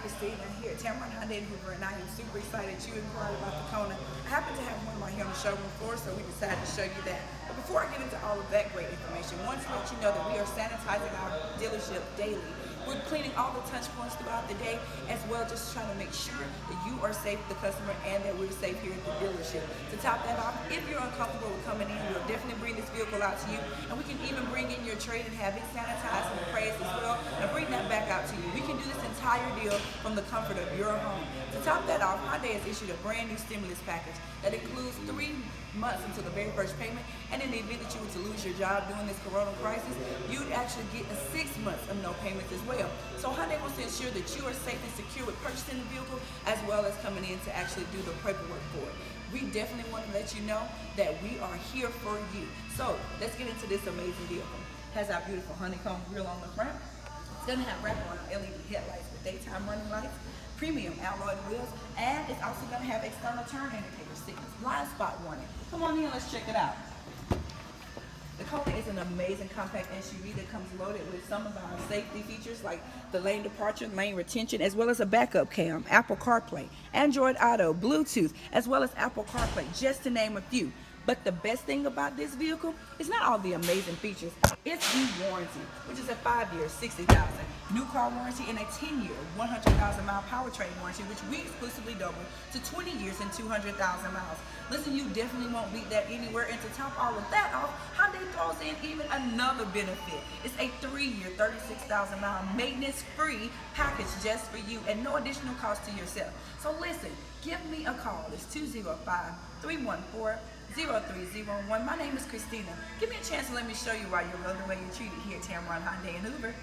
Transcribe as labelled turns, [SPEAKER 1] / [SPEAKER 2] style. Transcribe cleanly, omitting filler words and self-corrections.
[SPEAKER 1] Christina here at Tameron Hyundai of Hoover, and I am super excited you inquired about the Kona. I happen to have one of my here on the showroom floor, so we decided to show you that. But before I get into all of that great information, I want to let you know that we are sanitizing our dealership daily. We're cleaning all the touch points throughout the day, as well just trying to make sure that you are safe, the customer, and that we're safe here at the dealership. To top that off, if you're uncomfortable with coming in, we'll definitely bring this vehicle out to you, and we can even bring in your trade and have it sanitized and appraised as well, and bring that back out to you. We can do this entire deal from the comfort of your home. To top that off, Hyundai has issued a brand new stimulus package that includes 3 months until the very first payment, and in the event that you were to lose your job during this corona crisis, you'd actually get 6 months of no payments as well. So Hyundai wants to ensure that you are safe and secure with purchasing the vehicle, as well as coming in to actually do the paperwork for it. We definitely want to let you know that we are here for you. So let's get into this amazing vehicle. It has our beautiful honeycomb grille on the front. It's going to have wraparound LED headlights with daytime running lights, premium alloy wheels, and it's also going to have external turn indicator signals, blind spot warning. Come on in, let's check it out. The Kona is an amazing compact SUV that comes loaded with some of our safety features like the lane departure, lane retention, as well as a backup cam, Apple CarPlay, Android Auto, Bluetooth, as well as Apple CarPlay, just to name a few. But the best thing about this vehicle is not all the amazing features, it's the warranty, which is a 5-year, 60,000, new car warranty, and a 10-year, 100,000-mile powertrain warranty, which we exclusively double to 20 years and 200,000 miles. Listen, you definitely won't beat that anywhere, and to top all of that off, Hyundai throws in even another benefit. It's a 3-year, 36,000-mile maintenance-free package just for you, and no additional cost to yourself. So listen, give me a call. It's 205-314-0301. My name is Christina. Give me a chance to let me show you why you're loved the way you're treated here at Tameron Hyundai in Hoover.